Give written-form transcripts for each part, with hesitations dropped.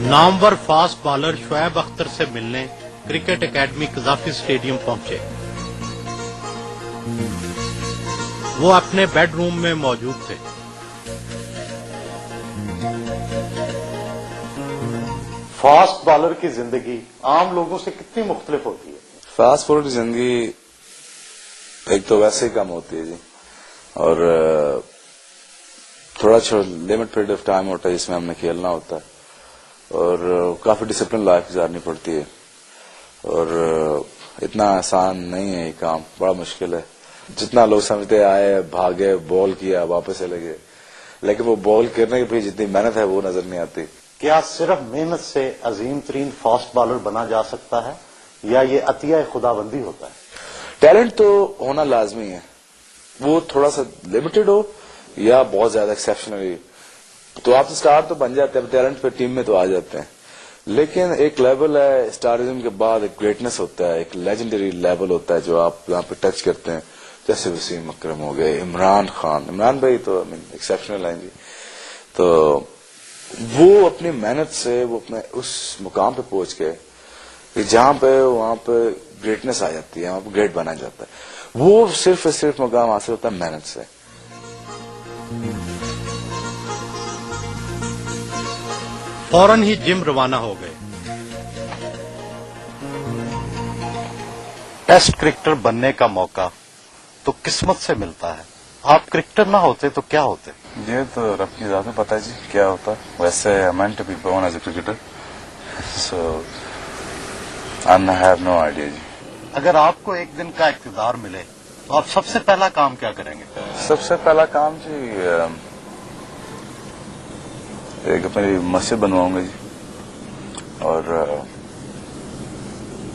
نامور fast bowler Shoaib Akhtar سے ملنے کرکٹ اکیڈمی قذافی اسٹیڈیم پہنچے۔ وہ اپنے بیڈ روم میں موجود تھے۔ فاسٹ بالر کی زندگی عام لوگوں سے کتنی مختلف ہوتی ہے؟ فاسٹ بالر کی زندگی ایک تو ویسے ہی کم ہوتی ہے جی، اور تھوڑا لمٹ پیریڈ آف ٹائم ہوتا ہے جس میں ہم نے کھیلنا ہوتا ہے، اور کافی ڈسپلن لائف گزارنی پڑتی ہے، اور اتنا آسان نہیں ہے یہ کام، بڑا مشکل ہے۔ جتنا لوگ سمجھتے آئے بھاگے بال کیا واپس چلے گئے، لیکن وہ بال کرنے کی بھی جتنی محنت ہے وہ نظر نہیں آتی۔ کیا صرف محنت سے عظیم ترین فاسٹ بالر بنا جا سکتا ہے یا یہ عطیہ خداوندی ہوتا ہے؟ ٹیلنٹ تو ہونا لازمی ہے، وہ تھوڑا سا لمیٹڈ ہو یا بہت زیادہ ایکسیپشنل، تو آپ اسٹار تو بن جاتے ہیں، ٹیلنٹ پہ ٹیم میں تو آ جاتے ہیں، لیکن ایک لیول ہے اسٹارزم کے بعد، ایک گریٹنس ہوتا ہے، ایک لیجنڈری لیول ہوتا ہے جو آپ یہاں پہ ٹچ کرتے ہیں، جیسے وسیم اکرم ہو گئے، عمران بھائی تو ایکسیپشنل ہیں جی۔ تو وہ اپنی محنت سے وہ اپنے اس مقام پہ پہنچ گئے کہ جہاں پہ وہاں پہ گریٹنس آ جاتی ہے، وہاں پہ گریٹ بنا جاتا ہے، وہ صرف مقام حاصل ہوتا ہے محنت سے۔ فوراً ہی جم روانہ ہو گئے۔ ٹیسٹ کرکٹر بننے کا موقع تو قسمت سے ملتا ہے، آپ کرکٹر نہ ہوتے تو کیا ہوتے؟ یہ تو رب کی ذات میں پتہ ہے جی کیا ہوتا ہے، ویسے I meant to be born as a cricketer, so I have no idea جی۔ اگر آپ کو ایک دن کا اقتدار ملے تو آپ سب سے پہلا کام کیا کریں گے؟ سب سے پہلا کام جی ایک اپنی مسجد بنواؤں گا جی، اور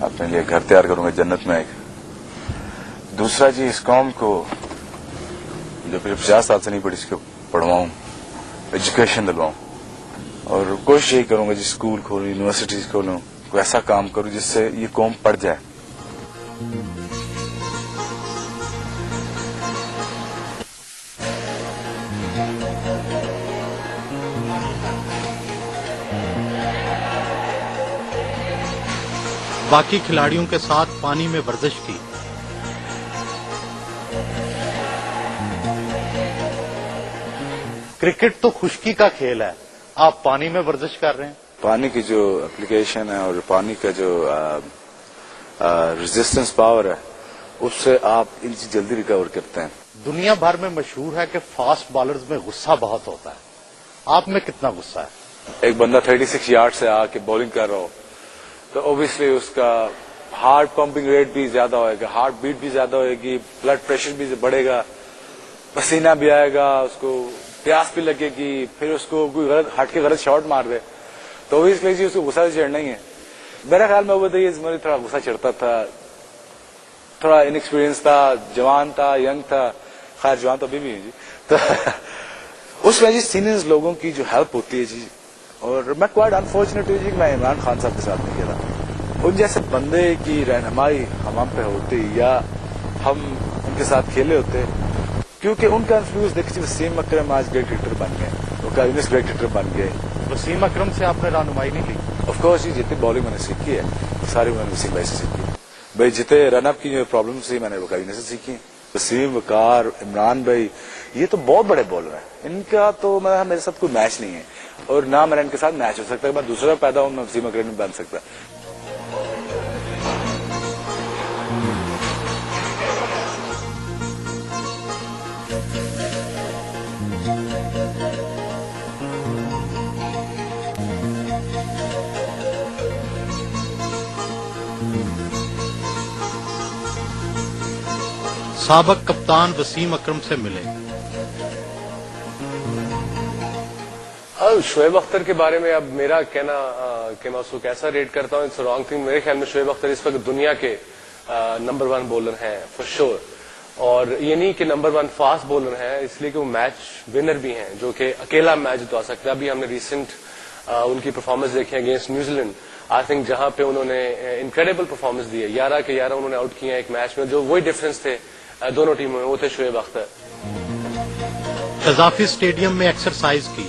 اپنے لیے گھر تیار کروں گا جنت میں ایک۔ دوسرا جی اس قوم کو جو پھر 50 سال سے نہیں پڑھی اس کو پڑھواؤں، ایجوکیشن دلواؤں، اور کوشش یہی کروں گا جی اسکول کھولوں، یونیورسٹیز کھولوں، کوئی ایسا کام کروں جس سے یہ قوم پڑھ جائے۔ باقی کھلاڑیوں کے ساتھ پانی میں ورزش کی۔ کرکٹ تو خشکی کا کھیل ہے، آپ پانی میں ورزش کر رہے ہیں۔ پانی کی جو اپلیکیشن ہے اور پانی کا جو ریزسٹنس پاور ہے اس سے آپ ان سے جلدی ریکور کرتے ہیں۔ دنیا بھر میں مشہور ہے کہ فاسٹ بالرز میں غصہ بہت ہوتا ہے، آپ میں کتنا غصہ ہے؟ ایک بندہ 36 یارڈ سے آ کے بولنگ کر رہا ہو تو اوبیسلی اس کا ہارٹ پمپنگ ریٹ بھی زیادہ ہوئے گا، ہارٹ بیٹ بھی زیادہ ہوئے گی، بلڈ پریشر بھی بڑھے گا، پسینہ بھی آئے گا، اس کو پیاس بھی لگے گی، پھر اس کو کوئی غلط ہٹ کے غلط شاٹ مار دے تو اوبیسلی اس کو غصہ سے چڑھنا ہی ہے۔ میرے خیال میں وہ بتائیے تھوڑا غصہ چڑھتا تھا، تھوڑا انیکسپیرینس تھا، جوان تھا، ینگ تھا، خیر جوان تو ابھی بھی ہے جی، تو اس میں جی سینئرز لوگوں کی جو ہیلپ ہوتی ہے جی، اور میں کوائٹ انفارچونیٹ ہوں جی کہ میں عمران خان صاحب کے ساتھ نہیں کھیلا، ان جیسے بندے کی رہنمائی ہم پہ ہوتی یا ہم ان کے ساتھ کھیلے ہوتے، کیونکہ ان کا انفلوئنس دیکھیے وسیم اکرم آج گریٹ کرکٹر بن گئے، وہ کابینس گریٹ کرکٹر بن گئے۔ وسیم اکرم سے آپ نے رہنمائی نہیں لی؟ آف کورس جی، جتنی بالنگ میں نے سیکھی ہے ساری میں نے وسیم بھائی سے سیکھی ہے بھائی، جتنے رن اپ کی جو پرابلم تھی میں نے وہ کابینس سے سیکھی۔ وسیم، وقار، عمران بھائی یہ تو بہت بڑے بالر ہیں، ان کا تو میرے ساتھ کوئی میچ نہیں ہے، اور نہ میرا ان کے ساتھ میچ ہو سکتا ہے، میں دوسرا پیدا ہوں میں وسیم اکرم نہیں بن سکتا۔ سابق کپتان وسیم اکرم سے ملے۔ شعیب اختر کے بارے میں اب میرا کہنا کہ میں اس کو کیسا ریٹ کرتا ہوں، اٹس رانگ تھنگ۔ میرے خیال میں شعیب اختر اس وقت دنیا کے نمبر 1 بولر ہیں فار شور، اور یہ نہیں کہ نمبر 1 فاسٹ بولر ہیں، اس لیے کہ وہ میچ ونر بھی ہیں جو کہ اکیلا میچ جتوا سکتا ہے۔ ابھی ہم نے ریسنٹ ان کی پرفارمنس دیکھی ہے against New Zealand, I think جہاں پہ انہوں نے انکریڈیبل پرفارمنس دی ہے، 11 کے 11 انہوں نے آؤٹ کیے ہیں ایک میچ میں، جو وہی ڈفرنس تھے دونوں ٹیموں میں، وہ تھے شعیب اختر۔ قذافی اسٹیڈیم میں ایکسرسائز کی۔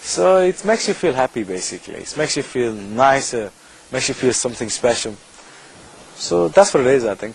so it makes you feel happy basically, it makes you feel nicer, makes you feel something special, so that's what it is I think.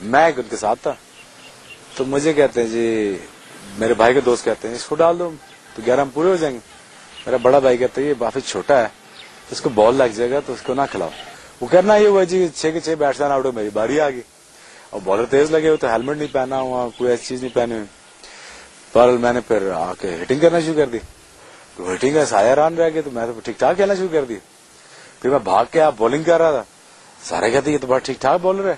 میں ان کے ساتھ تھا تو مجھے کہتے ہیں جی میرے بھائی کے دوست کہتے ہیں اس کو ڈال دو تو 11 ہم پورے ہو جائیں گے. میرا بڑا بھائی کہتا ہے یہ کافی چھوٹا ہے اس کو بال لگ جائے گا تو اس کو نہ کھلاؤ. وہ کرنا یہ ہوا جی 6 کے 6 بیٹسمین آؤٹ ہو میری باری آ گئی اور بالر تیز لگے ہوئے تو ہیلمٹ نہیں پہنا ہوا کوئی ایسی چیز نہیں پہنی ہوئی. پر میں نے پھر آ کے ہٹنگ کرنا شروع کر دی تو ہٹنگ کا سایہ ران رہ گیا تو میں تو ٹھیک ٹھاک کھیلنا شروع کر دی. پھر میں بھاگ کے آپ بولنگ کر رہا تھا سارے کہتے یہ تو بڑا ٹھیک ٹھاک بالر ہے.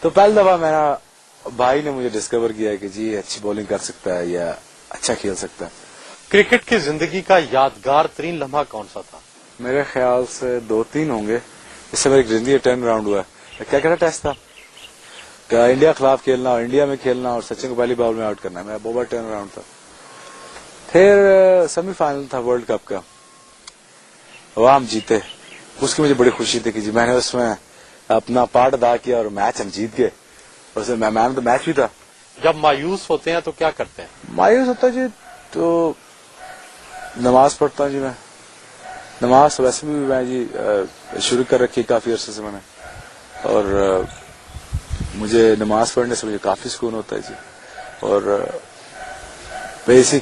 تو پہلی دفعہ میرا بھائی نے مجھے ڈسکور کیا کہ جی اچھی بولنگ کر سکتا ہے یا اچھا کھیل سکتا ہے. کرکٹ کی زندگی کا یادگار ترین لمحہ کون سا تھا؟ میرے خیال سے 2-3 ہوں گے. اس سے میری زندگی ٹرن راؤنڈ ہوا ہے. کیا کہتا ٹیسٹ تھا کہ انڈیا خلاف کھیلنا اور انڈیا میں کھیلنا اور سچن کو پہلی بال میں آؤٹ کرنا میرا بہت ٹرن راؤنڈ تھا. پھر سیمی فائنل تھا ورلڈ کپ کا وہ ہم جیتے اس کی مجھے بڑی خوشی تھی کہ جی میں نے اس میں اپنا پارٹ ادا کیا اور میچ ہم جیت گئے اور اس میں مین آف دا میچ بھی تھا. جب مایوس ہوتے ہیں تو کیا کرتے ہیں؟ مایوس ہوتا جی تو نماز پڑھتا ہوں جی. میں نماز ویسے بھی میں جی شروع کر رکھی کافی عرصے سے میں نے اور مجھے نماز پڑھنے سے مجھے کافی سکون ہوتا ہے جی. اور بیسک